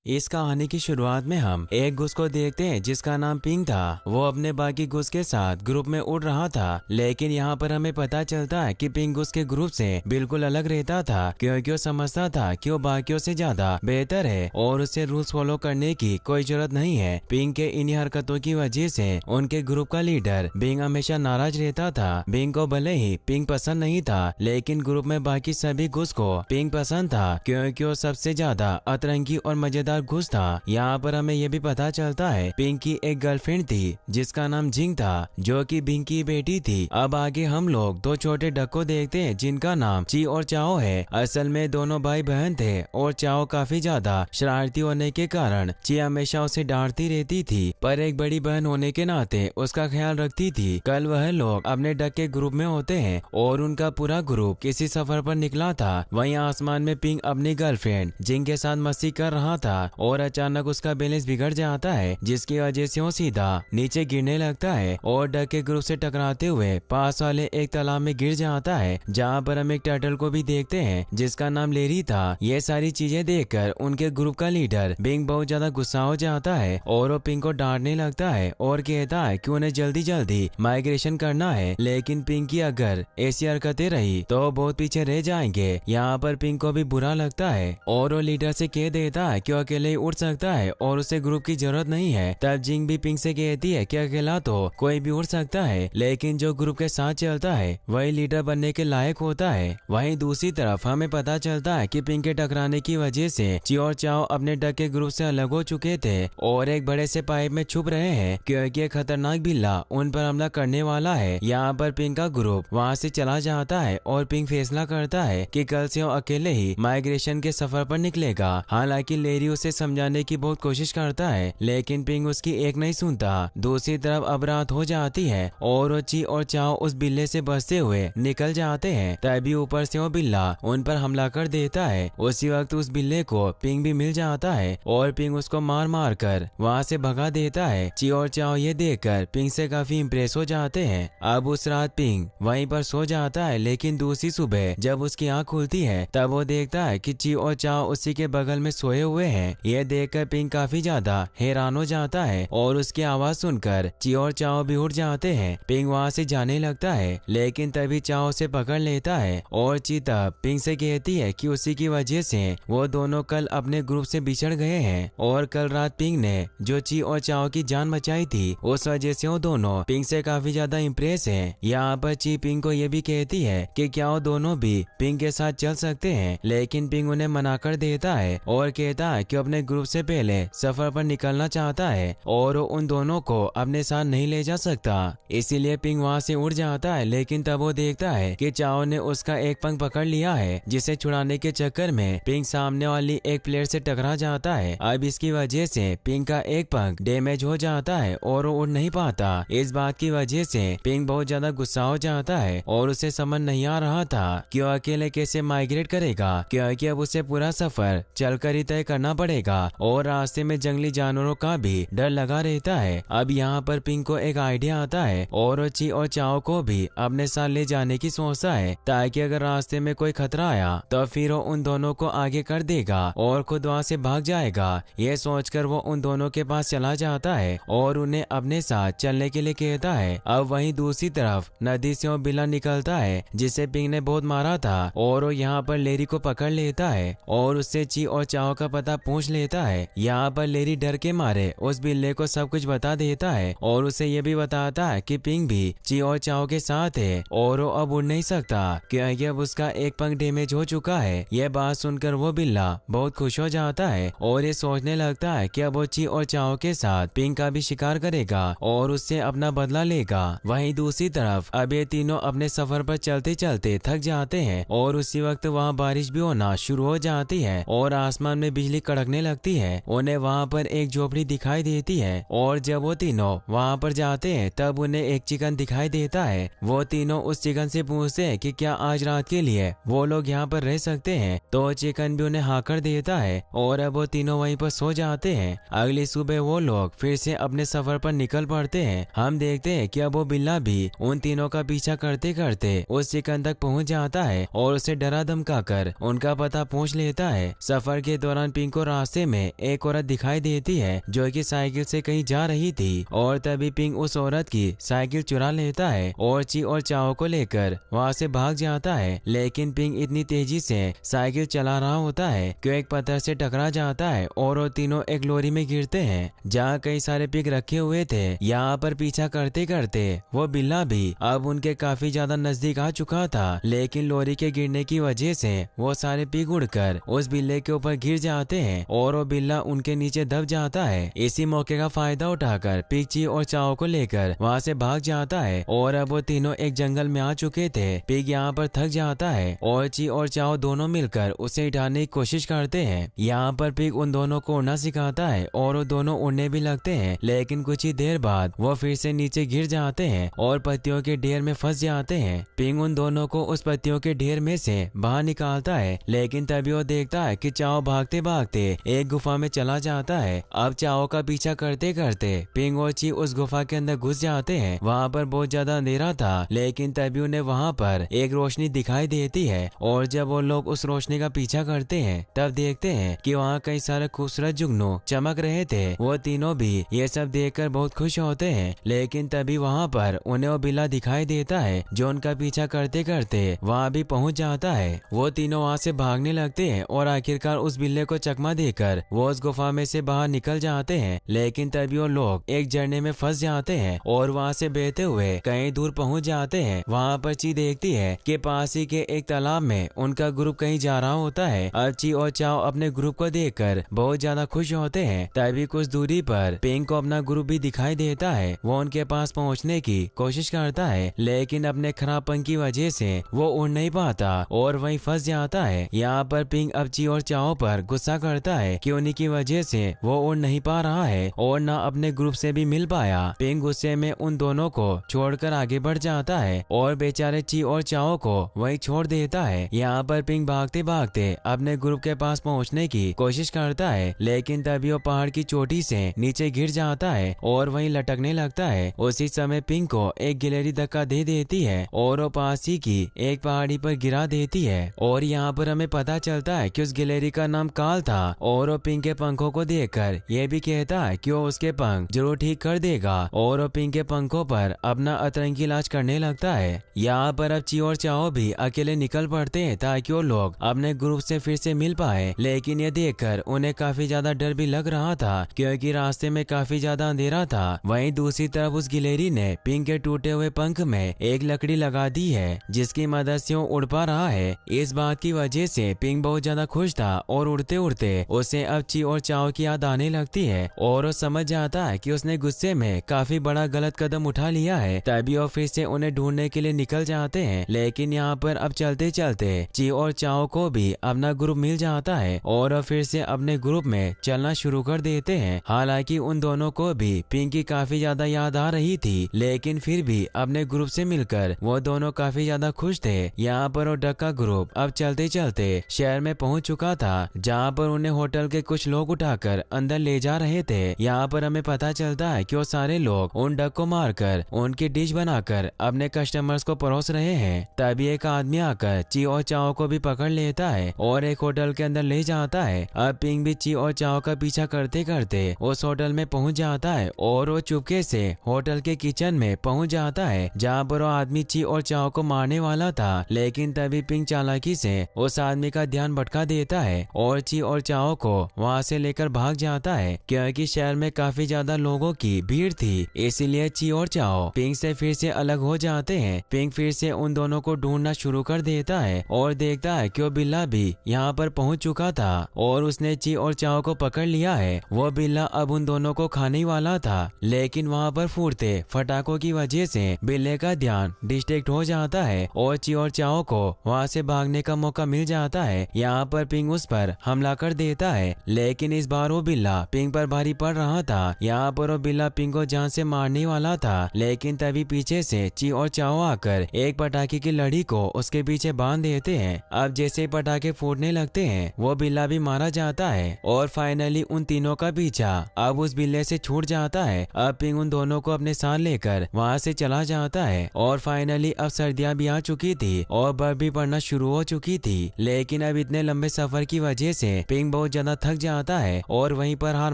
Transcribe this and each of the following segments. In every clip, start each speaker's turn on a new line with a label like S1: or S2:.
S1: इस कहानी की शुरुआत में हम एक गुस को देखते हैं जिसका नाम पिंग था। वो अपने बाकी गुस के साथ ग्रुप में उड़ रहा था, लेकिन यहाँ पर हमें पता चलता है कि पिंग गुस के ग्रुप से बिल्कुल अलग रहता था, क्योंकि वो समझता था कि वो बाकियों से ज्यादा बेहतर है और उसे रूल्स फॉलो करने की कोई जरूरत नहीं है। पिंग के इन्हीं हरकतों की वजह से उनके ग्रुप का लीडर बिंग हमेशा नाराज रहता था। बिंग को भले ही पिंग पसंद नहीं था, लेकिन ग्रुप में बाकी सभी गुस को पिंग पसंद था, क्योंकि वो सबसे ज्यादा अतरंगी और मजेदार घुस था। यहाँ पर हमें यह भी पता चलता है पिंग की एक गर्लफ्रेंड थी जिसका नाम जिंग था, जो कि बिंग की बेटी थी। अब आगे हम लोग दो छोटे डक को देखते हैं जिनका नाम ची और चाओ है। असल में दोनों भाई बहन थे और चाओ काफी ज्यादा शरारती होने के कारण ची हमेशा उसे डांटती रहती थी, पर एक बड़ी बहन होने के नाते उसका ख्याल रखती थी। कल वह लोग अपने डक के ग्रुप में होते हैं और उनका पूरा ग्रुप किसी सफर पर निकला था। वहीं आसमान में पिंग अपनी गर्लफ्रेंड जिंग के साथ मस्ती कर रहा था और अचानक उसका बैलेंस बिगड़ जाता है, जिसकी वजह से वो सीधा नीचे गिरने लगता है और डक के ग्रुप से टकराते हुए पास वाले एक तालाब में गिर जाता है, जहाँ पर हम एक टर्टल को भी देखते हैं जिसका नाम लेरी था। ये सारी चीजें देखकर उनके ग्रुप का लीडर बिंग बहुत ज्यादा गुस्सा हो जाता है और वो पिंग को डांटने लगता है और कहता है कि उन्हें जल्दी जल्दी माइग्रेशन करना है, लेकिन पिंग की अगर ऐसी हरकतें रही तो वो बहुत पीछे रह जाएंगे। यहाँ पर पिंग को भी बुरा लगता है और वो लीडर से कह देता है कि वो अकेले ही उड़ सकता है और उसे ग्रुप की जरूरत नहीं है। तब जिंग भी पिंग से कहती है कि अकेला तो कोई भी उड़ सकता है, लेकिन जो ग्रुप के साथ चलता है वही लीडर बनने के लायक होता है। वहीं दूसरी तरफ हमें पता चलता है कि पिंग के टकराने की वजह से ची और चाओ अपने डक के ग्रुप से अलग हो चुके थे और एक बड़े से पाइप में छुप रहे हैं, क्योंकि एक खतरनाक बिल्ला उन पर हमला करने वाला है। यहाँ पर पिंग का ग्रुप वहाँ से चला जाता है और पिंग फैसला करता है कि कल से वो अकेले ही माइग्रेशन के सफर पर निकलेगा। हालांकि लेरी उसे समझाने की बहुत कोशिश करता है, लेकिन पिंग उसकी एक नहीं सुनता। दूसरी तरफ अब रात हो जाती है और ची और चाओ उस बिल्ले से बचते हुए निकल जाते हैं। तभी ऊपर से वो बिल्ला उन पर हमला कर देता है। उसी वक्त उस बिल्ले को पिंग भी मिल जाता है और पिंग उसको मार मार कर वहाँ से भगा देता है। ची और चाओ ये देखकर पिंग से काफी इम्प्रेस हो जाते हैं। अब उस रात पिंग वहीं पर सो जाता है, लेकिन दूसरी सुबह जब उसकी आँख खुलती है तब वो देखता है कि ची और चाओ उसी के बगल में सोए हुए हैं। ये देखकर पिंग काफी ज्यादा हैरान हो जाता है और उसकी आवाज सुनकर ची और चाओ भी उठ जाते हैं। पिंग वहाँ से जाने लगता है, लेकिन तभी चाओ से पकड़ लेता है और ची तब पिंग से कहती है कि उसी की वजह से वो दोनों कल अपने ग्रुप से बिछड़ गए हैं और कल रात पिंग ने जो ची और चाओ की जान बचाई थी उस वजह से वो दोनों पिंग से काफी ज्यादा इम्प्रेस है। यहाँ पर ची पिंग को ये भी कहती है कि क्या वो दोनों भी पिंग के साथ चल सकते हैं, लेकिन पिंग उन्हें मना कर देता है और कहता है कि अपने ग्रुप से पहले सफर पर निकलना चाहता है और वो उन दोनों को अपने साथ नहीं ले जा सकता। इसीलिए पिंग वहाँ से उड़ जाता है, लेकिन तब वो देखता है कि चाओ ने उसका एक पंख पकड़ लिया है, जिसे छुड़ाने के चक्कर में पिंग सामने वाली एक प्लेयर से टकरा जाता है। अब इसकी वजह से पिंग का एक पंख डैमेज हो जाता है और वो उड़ नहीं पाता। इस बात की वजह से पिंग बहुत ज्यादा गुस्सा हो जाता है और उसे समझ नहीं आ रहा था कि वो अकेले कैसे माइग्रेट करेगा, क्योंकि अब उसे पूरा सफर चलकर ही तय करना पड़ेगा और रास्ते में जंगली जानवरों का भी डर लगा रहता है। अब यहाँ पर पिंग को एक आइडिया आता है और ची और चाओ को भी अपने साथ ले जाने की सोचता है, ताकि अगर रास्ते में कोई खतरा आया तो फिर वो उन दोनों को आगे कर देगा और खुद वहाँ से भाग जाएगा। ये सोचकर वो उन दोनों के पास चला जाता है और उन्हें अपने साथ चलने के लिए कहता है। अब वहीं दूसरी तरफ नदी से वो बिल्ला निकलता है जिसे पिंग ने बहुत मारा था और वो यहाँ पर लेरी को पकड़ लेता है और उससे ची और चाओ का पता पूछ लेता है। यहाँ पर लेरी डर के मारे उस बिल्ले को सब कुछ बता देता है और उसे ये भी बताता है कि पिंग भी ची और चाओ के साथ है और वो अब उड़ नहीं सकता, क्योंकि अब उसका एक पंख डैमेज हो चुका है। यह बात सुनकर वो बिल्ला बहुत खुश हो जाता है और ये सोचने लगता है कि अब वो ची और चाओ के साथ पिंग का भी शिकार करेगा और उससे अपना बदला लेगा। वहीं दूसरी तरफ अब ये तीनों अपने सफर पर चलते चलते थक जाते हैं और उसी वक्त वहाँ बारिश भी होना शुरू हो जाती है और आसमान में बिजली कड़कने लगती है। उन्हें वहाँ पर एक झोपड़ी दिखाई देती है और जब वो तीनों वहाँ पर जाते हैं तब उन्हें एक चिकन दिखाई देता है। वो तीनों उस चिकन से पूछते हैं कि क्या आज रात के लिए वो लोग यहाँ पर रह सकते हैं, तो चिकन भी उन्हें हाँ कर देता है और अब वो तीनों वहीं पर सो जाते हैं। अगली सुबह वो लोग फिर से अपने सफर पर निकल पड़ते हैं। हम देखते हैं कि अब वो बिल्ला भी उन तीनों का पीछा करते करते उस चिकन तक पहुँच जाता है और उसे डरा धमका कर उनका पता पूछ लेता है। सफर के दौरान पिंग को रास्ते में एक औरत दिखाई देती है जो कि साइकिल से कहीं जा रही थी और तभी पिंग उस औरत की साइकिल चुरा लेता है और ची और चाओ को लेकर वहाँ से भाग जाता है। लेकिन पिंग इतनी तेजी से साइकिल चला रहा होता है कि एक पत्थर से टकरा जाता है और वो तीनों एक लोरी में गिरते हैं जहाँ कई सारे पिग रखे हुए थे। यहाँ पर पीछा करते करते वो बिल्ला भी अब उनके काफी ज्यादा नजदीक आ चुका था, लेकिन लोरी के गिरने की वजह से वो सारे पिग उड़कर उस बिल्ले के ऊपर गिर जाते हैं और वो बिल्ला उनके नीचे दब जाता है। इसी मौके का फायदा उठाकर पिग ची और चाओ को लेकर वहाँ से भाग जाता है और अब वो तीनों एक जंगल में आ चुके थे। पिग यहाँ पर थक जाता है और ची और चाओ दोनों मिलकर उसे उठाने की कोशिश करते हैं। यहाँ पर पिग उन दोनों को उड़ना सिखाता है और वो दोनों उड़ने भी लगते हैं, लेकिन कुछ ही देर बाद वो फिर से नीचे गिर जाते हैं और पत्तियों के ढेर में फंस जाते हैं। पिंग उन दोनों को उस पत्तियों के ढेर में से बाहर निकालता है, लेकिन तभी वो देखता है कि चाओ भागते भागते एक गुफा में चला जाता है। अब चाओ का पीछा करते करते पिंग और ची उस गुफा के अंदर घुस जाते हैं। वहाँ पर बहुत ज्यादा अंधेरा था, लेकिन तभी उन्हें वहाँ पर एक रोशनी दिखाई देती है और जब वो लोग उस रोशनी का पीछा करते हैं तब देखते हैं कि वहाँ कई सारे खूबसूरत जुगनू चमक रहे थे। वो तीनों भी ये सब देखकर बहुत खुश होते हैं, लेकिन तभी वहाँ पर उन्हें वो बिल्ला दिखाई देता है जो उनका पीछा करते करते वहाँ भी पहुँच जाता है। वो तीनों वहाँ से भागने लगते हैं और आखिरकार उस बिल्ले को चकमा देकर वो उस गुफा में से बाहर निकल जाते हैं, लेकिन तभी वो लोग एक झरने में फंस जाते हैं और वहाँ से बहते हुए कहीं दूर पहुँच जाते हैं। वहाँ पर ची देखती है कि पास ही के एक तालाब में उनका ग्रुप कहीं जा रहा होता है। अब ची और चाओ अपने ग्रुप को देखकर बहुत ज्यादा खुश होते हैं। तभी कुछ दूरी पर पिंग को अपना ग्रुप भी दिखाई देता है। वो उनके पास पहुंचने की कोशिश करता है, लेकिन अपने खराबपन की वजह से वो उड़ नहीं पाता और वहीं फंस जाता है। यहाँ पर पिंग अब ची और चाओ पर गुस्सा करता है कि उन्हीं की वजह से वो उड़ नहीं पा रहा है और न अपने ग्रुप से भी मिल पाया। पिंग गुस्से में उन दोनों को छोड़कर आगे बढ़ जाता है और बेचारे ची और चाओ को वहीं छोड़ देता है। यहाँ पर पिंग भागते भागते अपने ग्रुप के पास पहुँचने की कोशिश करता है, लेकिन तभी वो पहाड़ की चोटी से नीचे गिर जाता है और वहीं लटकने लगता है। उसी समय पिंग को एक गिलहरी धक्का दे देती है और वो पास ही की एक पहाड़ी पर गिरा देती है और यहाँ पर हमें पता चलता है कि उस गिलहरी का नाम काल था और वो पिंग के पंखों को देखकर ये भी कहता है कि वो उसके पंख जरूर ठीक कर देगा और वो पिंग के पंखों पर अपना अतरंगी इलाज करने लगता है। यहाँ पर अब ची और चाओ भी अकेले निकल पड़ते हैं ताकि वो लोग अपने ग्रुप से फिर से मिल पाए, लेकिन ये देखकर उन्हें काफी ज्यादा डर भी लग रहा था क्योंकि रास्ते में काफी ज्यादा अंधेरा था। वहीं दूसरी तरफ उस गिलहरी ने पिंग के टूटे हुए पंख में एक लकड़ी लगा दी है जिसकी मदद से वो उड़ पा रहा है। इस बात की वजह से पिंग बहुत ज्यादा खुश था और उड़ते उड़ते उसे अब ची और चाओ की याद आने लगती है और वो समझ जाता है कि उसने गुस्से में काफी बड़ा गलत कदम उठा लिया है। तभी वो फिर से उन्हें ढूंढने के लिए निकल जाते हैं, लेकिन यहाँ पर अब चलते चलते ची और चाओ को भी अपना ग्रुप मिल जाता है और वो फिर से अपने ग्रुप में चलना शुरू कर देते हैं। हालांकि उन दोनों को भी पिंग की काफी ज्यादा याद आ रही थी, लेकिन फिर भी अपने ग्रुप से मिलकर वो दोनों काफी ज्यादा खुश थे। यहाँ पर वो डक का ग्रुप अब चलते चलते शहर में पहुंच चुका था, जहाँ पर उन्हें होटल के कुछ लोग उठाकर अंदर ले जा रहे थे। यहाँ पर हमें पता चलता है कि वो सारे लोग उन डक को मारकर उनकी डिश बनाकर अपने कस्टमर्स को परोस रहे हैं। तभी एक आदमी आकर ची और चाओ को भी पकड़ लेता है और एक होटल के अंदर ले जाता है। अब पिंग भी ची और चाओ का पीछा करते करते उस होटल में पहुंच जाता है और वो चुपके से होटल के किचन में पहुंच जाता है जहाँ पर वो आदमी ची और चाओ को मारने वाला था, लेकिन तभी पिंग चालाकी से उस आदमी का ध्यान भटका देता है और ची और चाओ को वहाँ से लेकर भाग जाता है क्योंकि शहर में काफी ज्यादा लोगों की भीड़ थी। इसीलिए ची और चाओ पिंग से फिर से अलग हो जाते हैं। पिंग फिर से उन दोनों को ढूंढना शुरू कर देता है और देखता है कि वो बिल्ला भी यहाँ पर पहुँच चुका था और उसने ची और चाओ को पकड़ लिया है। वो बिल्ला अब उन दोनों को खाने वाला था, लेकिन वहाँ पर फूटते फटाकों की वजह से बिल्ले का ध्यान डिस्ट्रैक्ट हो जाता है और ची और चाओ को वहाँ से भागने का मौका मिल जाता है। यहाँ पर पिंग उस पर हमला कर देता है, लेकिन इस बार वो बिल्ला पिंग पर भारी पड़ रहा था। यहाँ पर वो बिल्ला पिंग को जान से मारने वाला था, लेकिन तभी पीछे से ची और चाओ आकर एक पटाखे की लड़ी को उसके पीछे बांध देते हैं। अब जैसे पटाखे फूटने लगते हैं वो बिल्ला भी मारा जाता है और फाइनली उन तीनों का पीछा अब उस बिल्ले से छूट जाता है। अब पिंग उन दोनों को अपने साथ लेकर वहाँ से चला जाता है और फाइनली अब सर्दियाँ भी आ चुकी थी और बर्फ भी पड़ना शुरू हो चुकी थी, लेकिन अब इतने लंबे सफर की वजह से पिंग बहुत ज्यादा थक जाता है और वहीं पर हार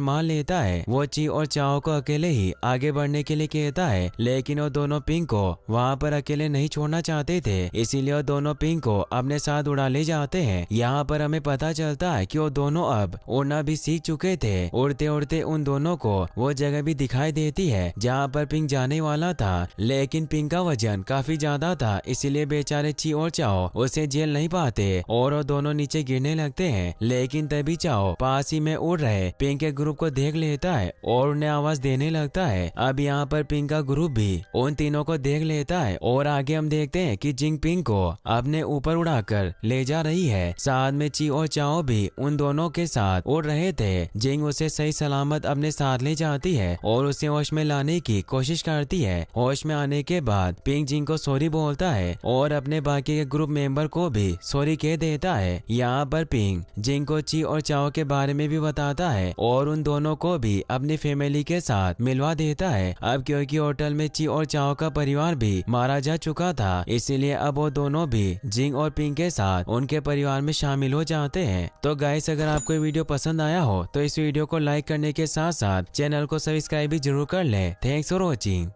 S1: मान लेता है। वो ची और चाओ को अकेले ही आगे बढ़ने के लिए कहता है, लेकिन वो दोनों पिंग को वहाँ पर अकेले नहीं छोड़ना चाहते थे, इसीलिए वो दोनों पिंग को अपने साथ उड़ा ले जाते हैं। यहाँ पर हमें पता चलता है कि वो दोनों अब उड़ना भी सीख चुके थे। उड़ते उड़ते उन दोनों को वो जगह भी दिखाई देती है जहाँ पर पिंग जाने वाला था, लेकिन पिंग का वजन काफी ज्यादा था, इसीलिए बेचारे ची और चाओ उसे झेल नहीं पाते और वो दोनों नीचे गिरने लगते हैं। लेकिन तभी चाओ पास ही में उड़ रहे पिंग के ग्रुप को देख लेता है और उन्हें आवाज देने लगता है। अब यहाँ पर पिंग का ग्रुप भी उन तीनों को देख लेता है और आगे हम देखते हैं कि जिंग पिंग को अपने ऊपर उड़ाकर ले जा रही है। साथ में ची और चाओ भी उन दोनों के साथ उड़ रहे थे। जिंग उसे सही सलामत अपने साथ ले जाती है और उसे होश में लाने की कोशिश करती है। होश में आने के बाद पिंग जिंग को सॉरी बोलता है और अपने बाकी के ग्रुप मेंबर को भी सॉरी कह देता है। यहाँ पर पिंग जिंग को ची और चाओ के बारे में भी बताता है और उन दोनों को भी अपनी फैमिली के साथ मिलवा देता है। अब क्योंकि होटल में ची और चाओ का परिवार भी मारा जा चुका था, इसीलिए अब वो दोनों भी जिंग और पिंग के साथ उनके परिवार में शामिल हो जाते हैं। तो गाइस, अगर आपको ये वीडियो पसंद आया हो तो इस वीडियो को लाइक करने के साथ साथ चैनल को सब्सक्राइब भी जरूर कर लें। Thanks for watching.